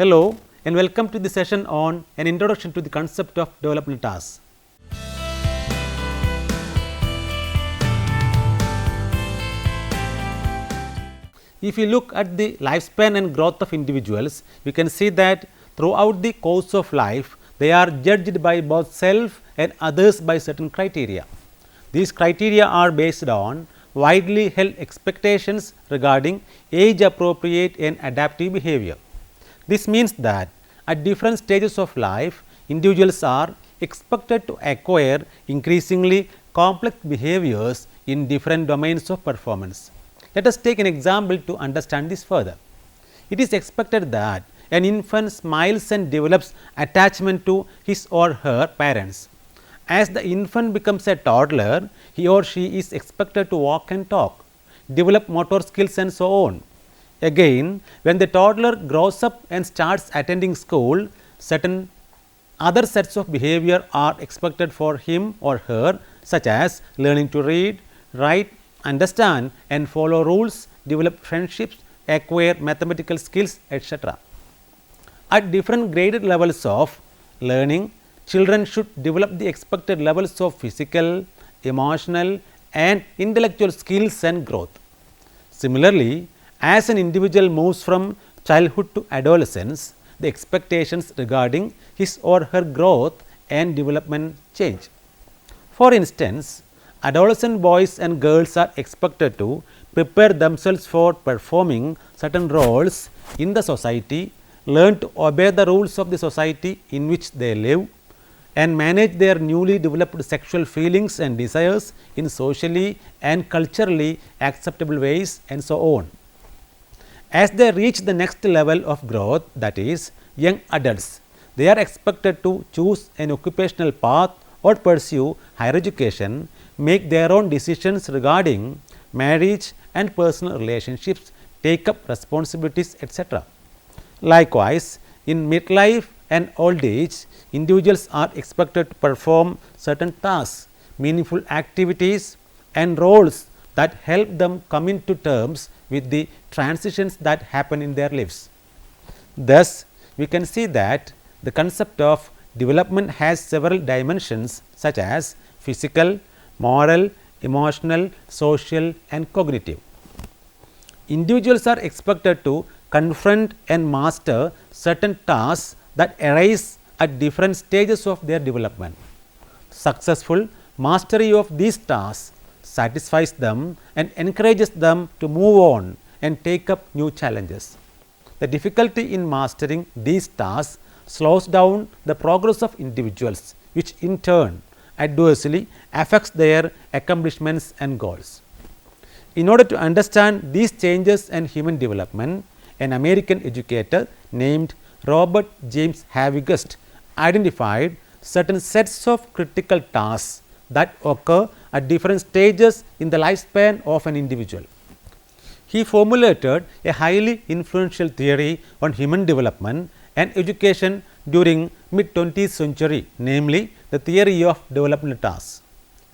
Hello and welcome to the session on an introduction to the concept of developmental tasks. If you look at the lifespan and growth of individuals, we can see that throughout the course of life, they are judged by both self and others by certain criteria. These criteria are based on widely held expectations regarding age appropriate and adaptive behavior. This means that at different stages of life, individuals are expected to acquire increasingly complex behaviors in different domains of performance. Let us take an example to understand this further. It is expected that an infant smiles and develops attachment to his or her parents. As the infant becomes a toddler, he or she is expected to walk and talk, develop motor skills and so on. Again, when the toddler grows up and starts attending school, certain other sets of behavior are expected for him or her, such as learning to read, write, understand and follow rules, develop friendships, acquire mathematical skills, etc. At different graded levels of learning, children should develop the expected levels of physical, emotional and intellectual skills and growth. Similarly, as an individual moves from childhood to adolescence, the expectations regarding his or her growth and development change. For instance, adolescent boys and girls are expected to prepare themselves for performing certain roles in the society, learn to obey the rules of the society in which they live and manage their newly developed sexual feelings and desires in socially and culturally acceptable ways and so on. As they reach the next level of growth, that is young adults, they are expected to choose an occupational path or pursue higher education, make their own decisions regarding marriage and personal relationships, take up responsibilities, etc. Likewise, in midlife and old age, individuals are expected to perform certain tasks, meaningful activities and roles that help them come into terms with the transitions that happen in their lives. Thus, we can see that the concept of development has several dimensions such as physical, moral, emotional, social and cognitive. Individuals are expected to confront and master certain tasks that arise at different stages of their development. Successful mastery of these tasks satisfies them and encourages them to move on and take up new challenges. The difficulty in mastering these tasks slows down the progress of individuals, which in turn adversely affects their accomplishments and goals. In order to understand these changes in human development, an American educator named Robert James Havigust identified certain sets of critical tasks that occur at different stages in the lifespan of an individual. He formulated a highly influential theory on human development and education during mid-20th century, namely the theory of developmental tasks.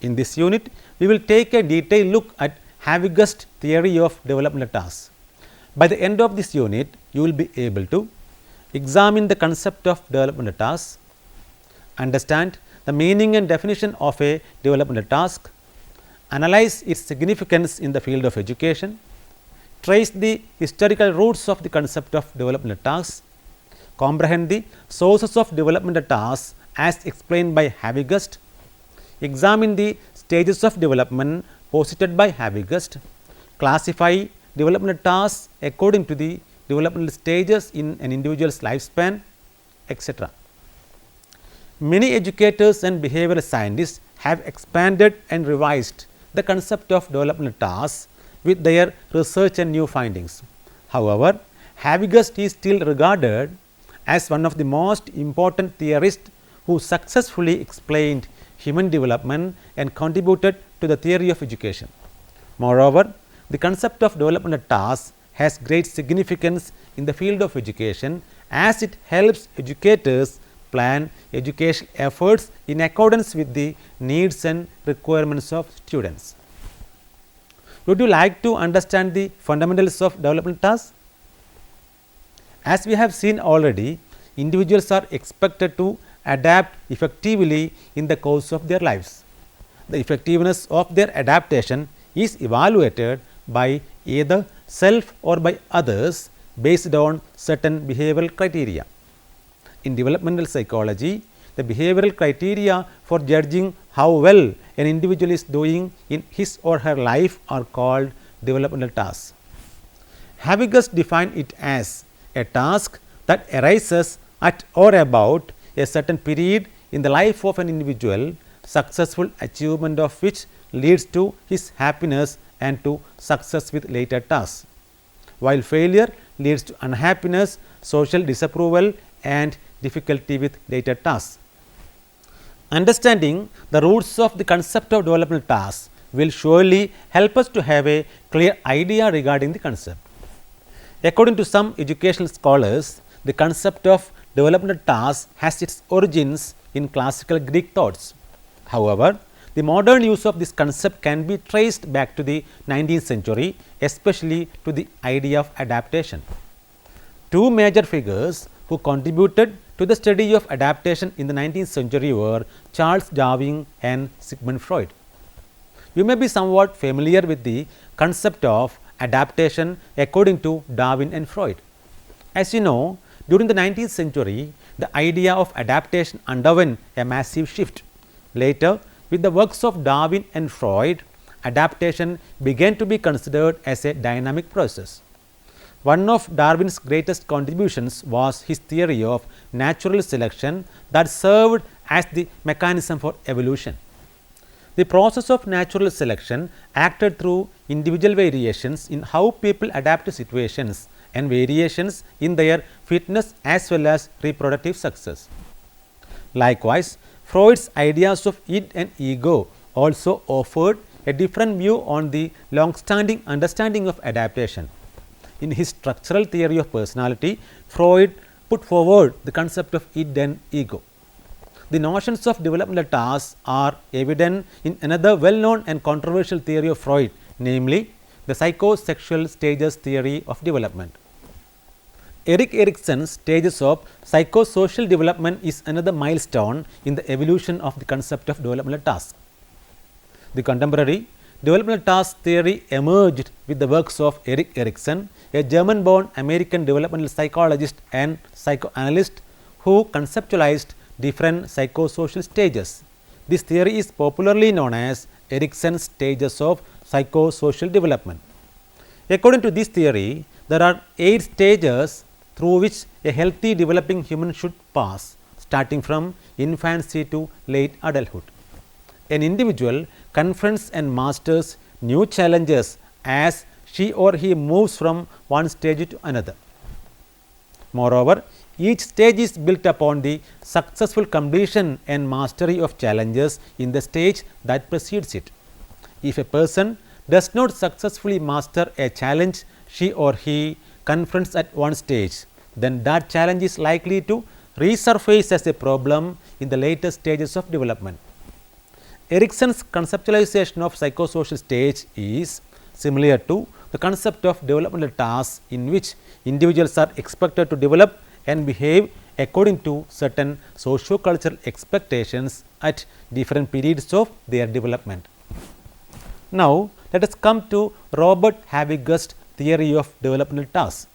In this unit, we will take a detailed look at Havigust's theory of developmental tasks. By the end of this unit, you will be able to examine the concept of developmental tasks, understand the meaning and definition of a developmental task, analyze its significance in the field of education, trace the historical roots of the concept of developmental tasks, comprehend the sources of developmental tasks as explained by Havigust, examine the stages of development posited by Havigust, classify developmental tasks according to the developmental stages in an individual's lifespan, etc. Many educators and behavioral scientists have expanded and revised the concept of developmental tasks with their research and new findings. However, Havigust is still regarded as one of the most important theorists who successfully explained human development and contributed to the theory of education. Moreover, the concept of developmental tasks has great significance in the field of education as it helps educators plan education efforts in accordance with the needs and requirements of students. Would you like to understand the fundamentals of developmental tasks? As we have seen already, individuals are expected to adapt effectively in the course of their lives. The effectiveness of their adaptation is evaluated by either self or by others based on certain behavioral criteria. In developmental psychology, the behavioral criteria for judging how well an individual is doing in his or her life are called developmental tasks. Havigas defined it as a task that arises at or about a certain period in the life of an individual, successful achievement of which leads to his happiness and to success with later tasks, while failure leads to unhappiness, social disapproval and difficulty with later tasks. Understanding the roots of the concept of developmental tasks will surely help us to have a clear idea regarding the concept. According to some educational scholars, the concept of developmental tasks has its origins in classical Greek thoughts. However, the modern use of this concept can be traced back to the 19th century, especially to the idea of adaptation. Two major figures who contributed to the study of adaptation in the 19th century were Charles Darwin and Sigmund Freud. You may be somewhat familiar with the concept of adaptation according to Darwin and Freud. As you know, during the 19th century, the idea of adaptation underwent a massive shift. Later, with the works of Darwin and Freud, adaptation began to be considered as a dynamic process. One of Darwin's greatest contributions was his theory of natural selection that served as the mechanism for evolution. The process of natural selection acted through individual variations in how people adapt to situations and variations in their fitness as well as reproductive success. Likewise, Freud's ideas of id and ego also offered a different view on the long-standing understanding of adaptation. In his structural theory of personality, Freud put forward the concept of id and ego. The notions of developmental tasks are evident in another well-known and controversial theory of Freud, namely the psychosexual stages theory of development. Erik Erikson's stages of psychosocial development is another milestone in the evolution of the concept of developmental tasks. The contemporary developmental task theory emerged with the works of Erik Erikson, a German-born American developmental psychologist and psychoanalyst who conceptualized different psychosocial stages. This theory is popularly known as Erikson's stages of psychosocial development. According to this theory, there are 8 stages through which a healthy developing human should pass, starting from infancy to late adulthood. An individual confronts and masters new challenges as she or he moves from one stage to another. Moreover, each stage is built upon the successful completion and mastery of challenges in the stage that precedes it. If a person does not successfully master a challenge she or he confronts at one stage, then that challenge is likely to resurface as a problem in the later stages of development. Erikson's conceptualization of psychosocial stage is similar to the concept of developmental tasks, in which individuals are expected to develop and behave according to certain socio-cultural expectations at different periods of their development. Now, let us come to Robert Havigast's theory of developmental tasks.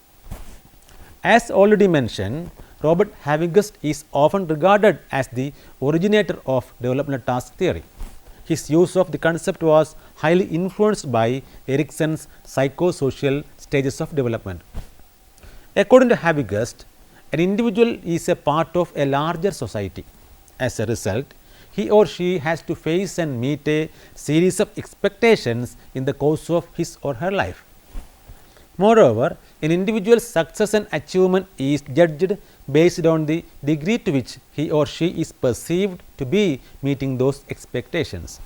As already mentioned, Robert Havigast is often regarded as the originator of developmental task theory. His use of the concept was highly influenced by Erikson's psychosocial stages of development. According to Havigast, an individual is a part of a larger society. As a result, he or she has to face and meet a series of expectations in the course of his or her life. Moreover, an individual's success and achievement is judged based on the degree to which he or she is perceived to be meeting those expectations.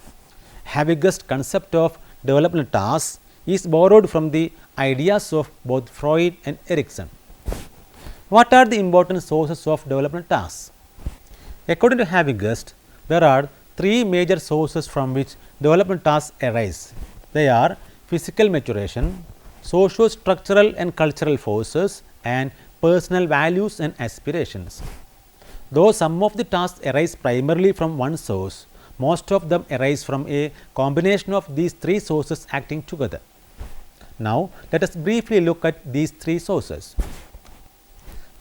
Havigast's concept of developmental tasks is borrowed from the ideas of both Freud and Erikson. What are the important sources of developmental tasks? According to Havigast, there are 3 major sources from which developmental tasks arise. They are physical maturation, socio-structural and cultural forces, and personal values and aspirations. Though some of the tasks arise primarily from one source, most of them arise from a combination of these three sources acting together. Now, let us briefly look at these three sources.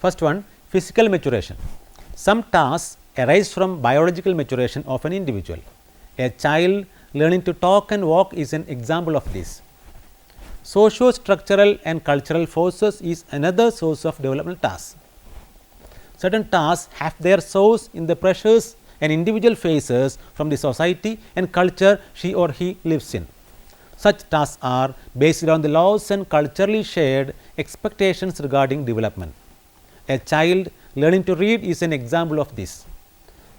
First one, physical maturation. Some tasks arise from biological maturation of an individual. A child learning to talk and walk is an example of this. Socio-structural and cultural forces is another source of developmental tasks. Certain tasks have their source in the pressures an individual faces from the society and culture she or he lives in. Such tasks are based on the laws and culturally shared expectations regarding development. A child learning to read is an example of this.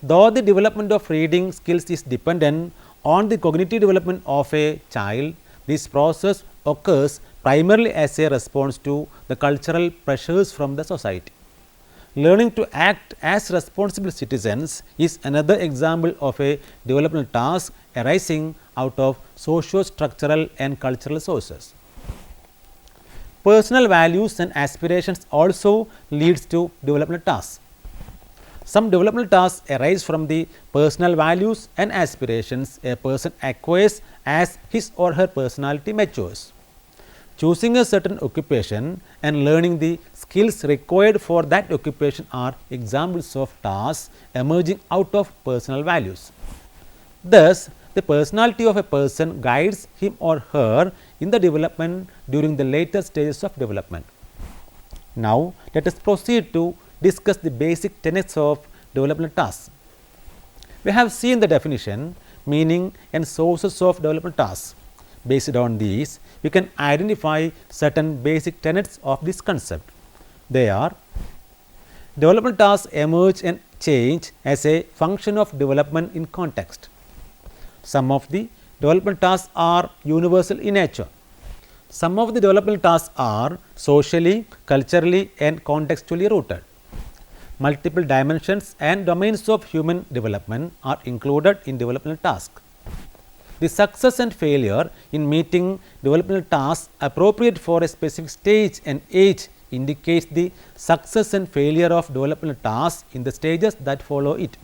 Though the development of reading skills is dependent on the cognitive development of a child, this process occurs primarily as a response to the cultural pressures from the society. Learning to act as responsible citizens is another example of a developmental task arising out of socio-structural and cultural sources. Personal values and aspirations also leads to developmental tasks. Some developmental tasks arise from the personal values and aspirations a person acquires as his or her personality matures. Choosing a certain occupation and learning the skills required for that occupation are examples of tasks emerging out of personal values. Thus, the personality of a person guides him or her in the development during the later stages of development. Now, let us proceed to discuss the basic tenets of developmental tasks. We have seen the definition, meaning and sources of developmental tasks. Based on these, we can identify certain basic tenets of this concept. They are: developmental tasks emerge and change as a function of development in context. Some of the developmental tasks are universal in nature. Some of the developmental tasks are socially, culturally and contextually rooted. Multiple dimensions and domains of human development are included in developmental tasks. The success and failure in meeting developmental tasks appropriate for a specific stage and age indicates the success and failure of developmental tasks in the stages that follow it.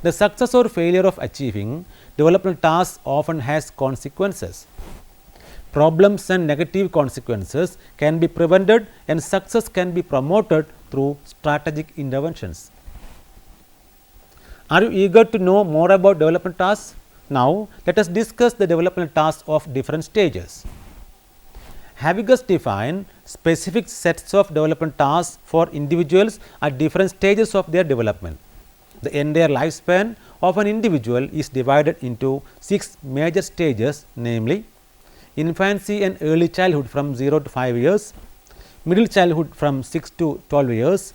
The success or failure of achieving developmental tasks often has consequences. Problems and negative consequences can be prevented and success can be promoted through strategic interventions. Are you eager to know more about development tasks? Now, let us discuss the developmental tasks of different stages. Having us define specific sets of development tasks for individuals at different stages of their development. The entire lifespan of an individual is divided into 6 major stages, namely infancy and early childhood from 0 to 5 years, middle childhood from 6 to 12 years,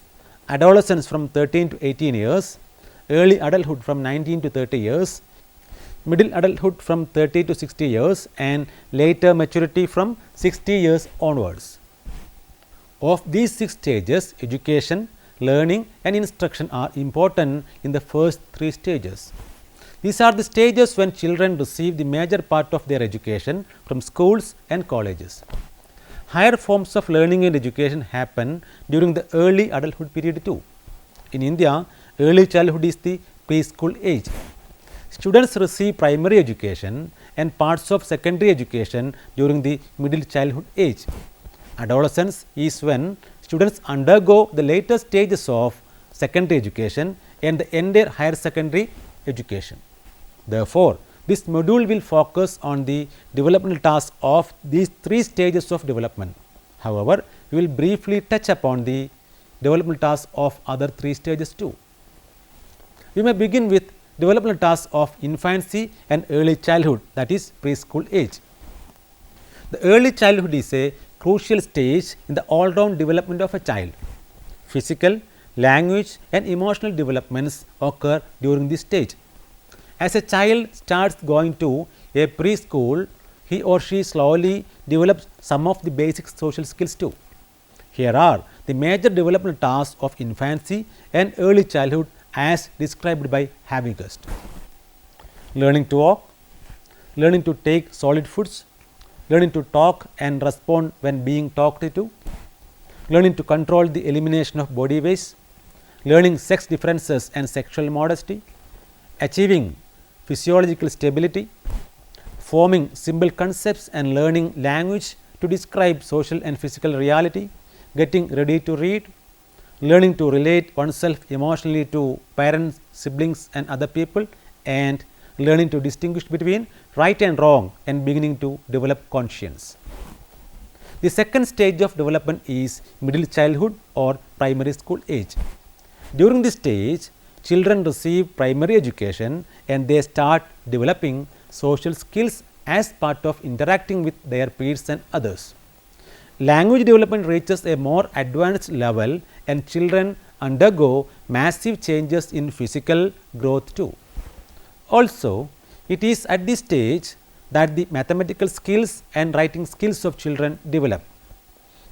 adolescence from 13 to 18 years, early adulthood from 19 to 30 years, middle adulthood from 30 to 60 years and later maturity from 60 years onwards. Of these 6 stages, education, learning and instruction are important in the first 3 stages. These are the stages when children receive the major part of their education from schools and colleges. Higher forms of learning and education happen during the early adulthood period too. In India, early childhood is the preschool age. Students receive primary education and parts of secondary education during the middle childhood age. Adolescence is when students undergo the later stages of secondary education and the entire higher secondary education. Therefore, this module will focus on the developmental tasks of these 3 stages of development. However, we will briefly touch upon the developmental tasks of other 3 stages too. We may begin with developmental tasks of infancy and early childhood, that is preschool age. The early childhood is a crucial stage in the all round development of a child. Physical, language and emotional developments occur during this stage. As a child starts going to a preschool, he or she slowly develops some of the basic social skills too. Here are the major developmental tasks of infancy and early childhood as described by Havigast. Learning to walk, learning to take solid foods, learning to talk and respond when being talked to, learning to control the elimination of body waste, learning sex differences and sexual modesty, achieving physiological stability, forming simple concepts and learning language to describe social and physical reality, getting ready to read, learning to relate oneself emotionally to parents, siblings and other people, and learning to distinguish between right and wrong and beginning to develop conscience. The second stage of development is middle childhood or primary school age. During this stage, children receive primary education and they start developing social skills as part of interacting with their peers and others. Language development reaches a more advanced level and children undergo massive changes in physical growth too. Also, it is at this stage that the mathematical skills and writing skills of children develop.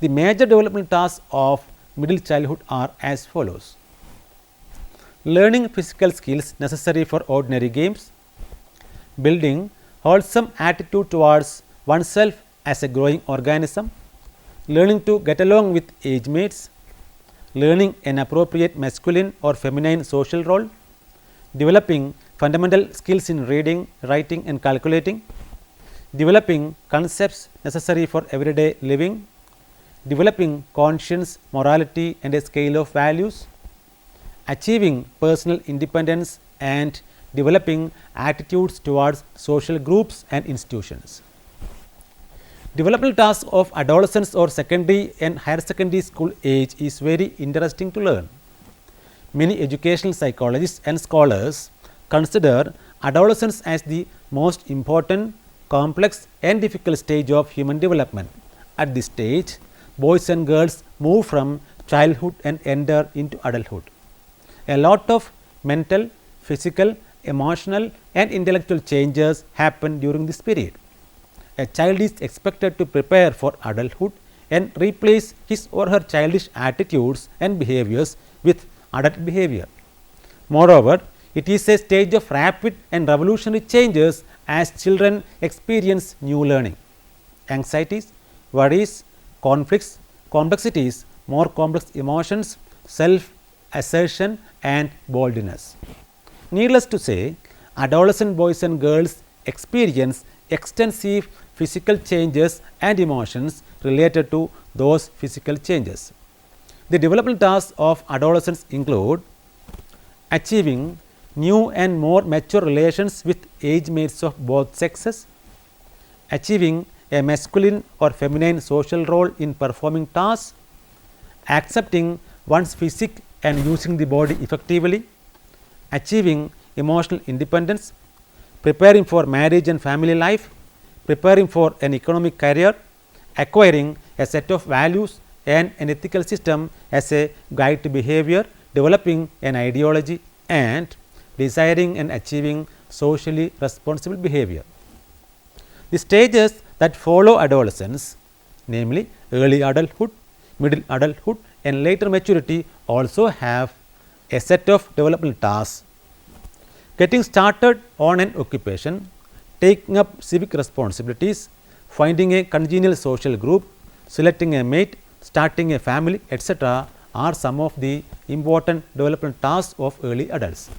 The major development tasks of middle childhood are as follows: learning physical skills necessary for ordinary games, building wholesome attitude towards oneself as a growing organism, learning to get along with age mates, learning an appropriate masculine or feminine social role, developing fundamental skills in reading, writing and calculating, developing concepts necessary for everyday living, developing conscience, morality and a scale of values, achieving personal independence and developing attitudes towards social groups and institutions. Developmental tasks of adolescents or secondary and higher secondary school age is very interesting to learn. Many educational psychologists and scholars consider adolescence as the most important, complex and difficult stage of human development. At this stage, boys and girls move from childhood and enter into adulthood. A lot of mental, physical, emotional and intellectual changes happen during this period. A child is expected to prepare for adulthood and replace his or her childish attitudes and behaviors with adult behavior. Moreover, it is a stage of rapid and revolutionary changes as children experience new learning, anxieties, worries, conflicts, complexities, more complex emotions, self-assertion and boldness. Needless to say, adolescent boys and girls experience extensive physical changes and emotions related to those physical changes. The developmental tasks of adolescents include achieving new and more mature relations with age mates of both sexes, achieving a masculine or feminine social role in performing tasks, accepting one's physique and using the body effectively, achieving emotional independence, preparing for marriage and family life, preparing for an economic career, acquiring a set of values and an ethical system as a guide to behavior, developing an ideology and desiring and achieving socially responsible behavior. The stages that follow adolescence, namely early adulthood, middle adulthood and later maturity, also have a set of developmental tasks: getting started on an occupation, taking up civic responsibilities, finding a congenial social group, selecting a mate, starting a family, etc. are some of the important developmental tasks of early adults.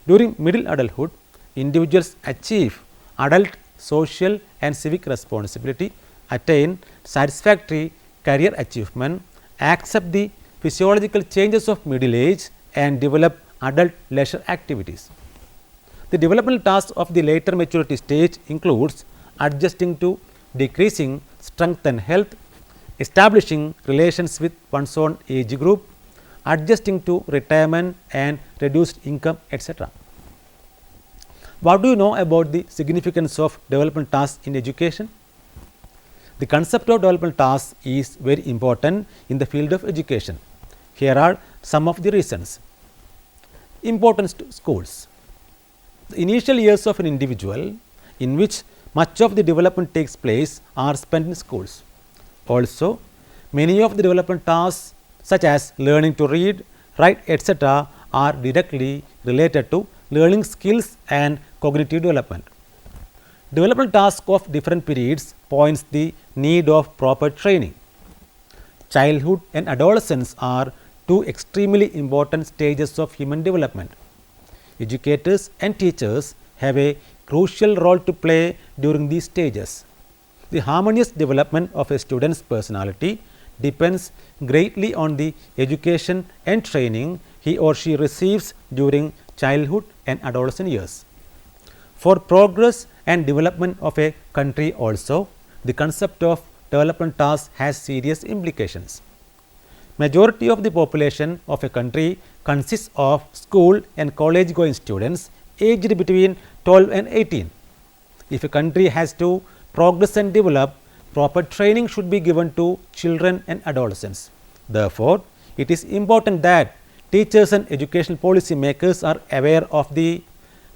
During middle adulthood, individuals achieve adult social and civic responsibility, attain satisfactory career achievement, accept the physiological changes of middle age and develop adult leisure activities. The developmental tasks of the later maturity stage includes adjusting to decreasing strength and health, establishing relations with one's own age group, adjusting to retirement and reduced income, etc. What do you know about the significance of development tasks in education? The concept of development tasks is very important in the field of education. Here are some of the reasons. Importance to schools. The initial years of an individual, in which much of the development takes place, are spent in schools. Also, many of the development tasks such as learning to read, write, etc. are directly related to learning skills and cognitive development. Development tasks of different periods points the need of proper training. Childhood and adolescence are two extremely important stages of human development. Educators and teachers have a crucial role to play during these stages. The harmonious development of a student's personality depends greatly on the education and training he or she receives during childhood and adolescent years. For progress and development of a country also, the concept of development task has serious implications. Majority of the population of a country consists of school and college going students aged between 12 and 18. If a country has to progress and develop, proper training should be given to children and adolescents. Therefore, it is important that teachers and educational policy makers are aware of the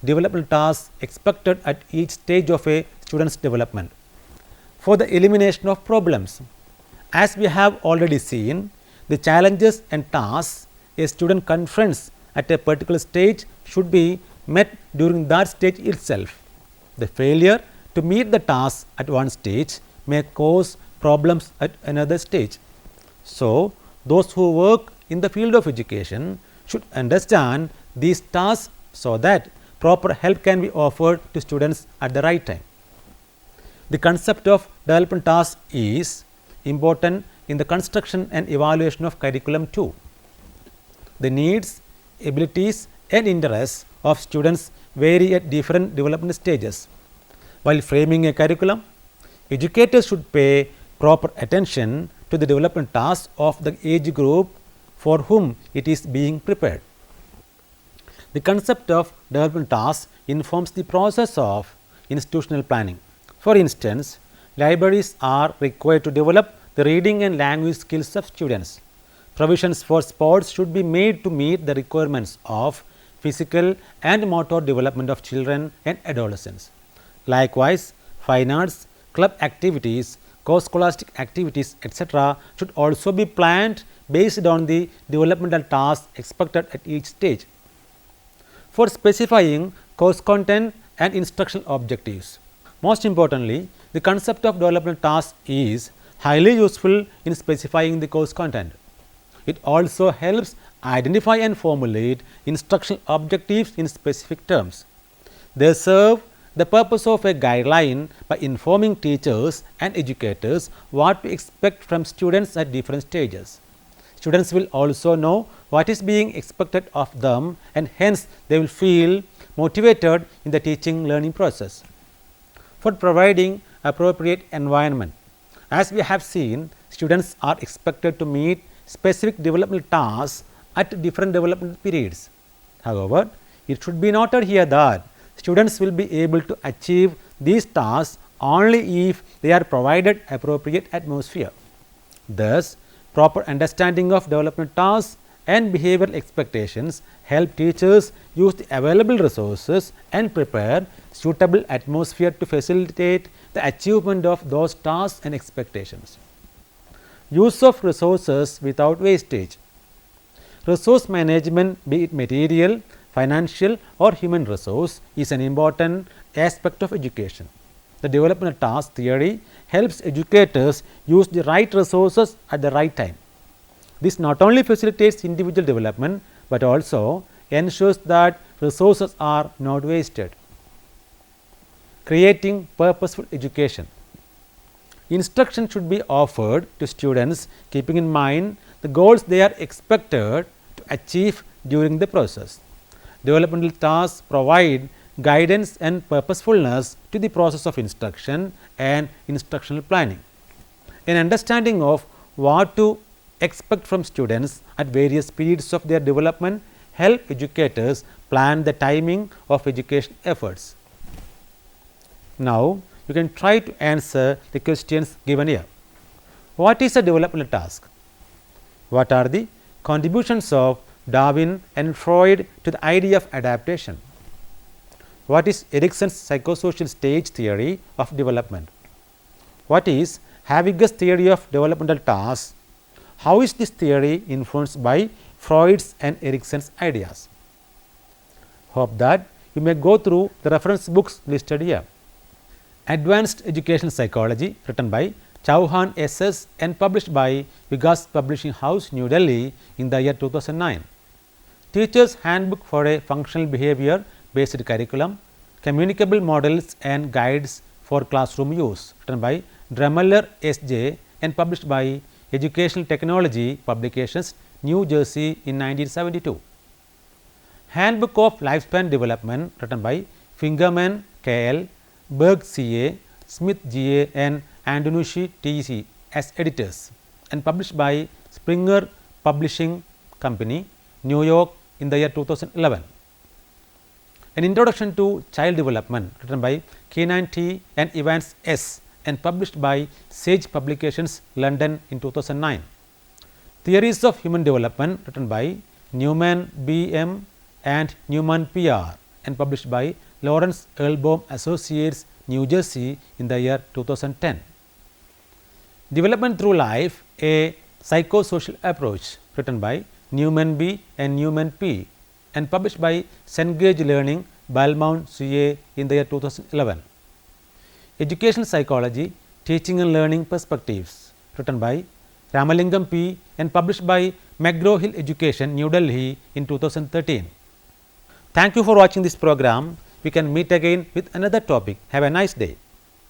developmental tasks expected at each stage of a student's development. For the elimination of problems, as we have already seen, the challenges and tasks a student confronts at a particular stage should be met during that stage itself. The failure to meet the task at one stage may cause problems at another stage. So, those who work in the field of education should understand these tasks so that proper help can be offered to students at the right time. The concept of development task is important in the construction and evaluation of curriculum too. The needs, abilities and interests of students vary at different development stages. While framing a curriculum, educators should pay proper attention to the development tasks of the age group for whom it is being prepared. The concept of development tasks informs the process of institutional planning. For instance, libraries are required to develop the reading and language skills of students. Provisions for sports should be made to meet the requirements of physical and motor development of children and adolescents. Likewise, fine arts, club activities, co-scholastic activities, etc. should also be planned based on the developmental tasks expected at each stage. For specifying course content and instructional objectives, most importantly, the concept of developmental task is highly useful in specifying the course content. It also helps identify and formulate instructional objectives in specific terms. They serve the purpose of a guideline by informing teachers and educators what to expect from students at different stages. Students will also know what is being expected of them, and hence they will feel motivated in the teaching learning process. For providing appropriate environment, as we have seen, students are expected to meet specific developmental tasks at different development periods. However, it should be noted here that students will be able to achieve these tasks only if they are provided appropriate atmosphere. Thus, proper understanding of development tasks and behavioral expectations help teachers use the available resources and prepare suitable atmosphere to facilitate the achievement of those tasks and expectations. Use of resources without wastage. Resource management, be it material, financial or human resource, is an important aspect of education. The developmental task theory helps educators use the right resources at the right time. This not only facilitates individual development, but also ensures that resources are not wasted. Creating purposeful education. Instruction should be offered to students keeping in mind the goals they are expected to achieve during the process. Developmental tasks provide guidance and purposefulness to the process of instruction and instructional planning. An understanding of what to expect from students at various periods of their development help educators plan the timing of education efforts. Now, you can try to answer the questions given here. What is a developmental task? What are the contributions of Darwin and Freud to the idea of adaptation? What is Erikson's psychosocial stage theory of development? What is Havig's theory of developmental tasks? How is this theory influenced by Freud's and Erikson's ideas? Hope that you may go through the reference books listed here. Advanced Education Psychology, written by Chauhan SS and published by Vikas Publishing House, New Delhi in the year 2009. Teacher's Handbook for a Functional Behavior Based Curriculum, Communicable Models and Guides for Classroom Use, written by Drummeller S.J. and published by Educational Technology Publications, New Jersey in 1972. Handbook of Lifespan Development, written by Fingerman K.L., Berg C.A., Smith G.A. and Antonucci T.C. as editors and published by Springer Publishing Company, New York in the year 2011. An Introduction to Child Development, written by Keenan T. and Evans S. and published by Sage Publications, London in 2009. Theories of Human Development, written by Newman B. M. and Newman P. R. and published by Lawrence Erlbaum Associates, New Jersey in the year 2010. Development Through Life, a Psychosocial Approach, written by Newman B. and Newman P. and published by Cengage Learning, Belmont CA in the year 2011. Educational Psychology, Teaching and Learning Perspectives, written by Ramalingam P. and published by McGraw-Hill Education, New Delhi in 2013. Thank you for watching this program. We can meet again with another topic. Have a nice day.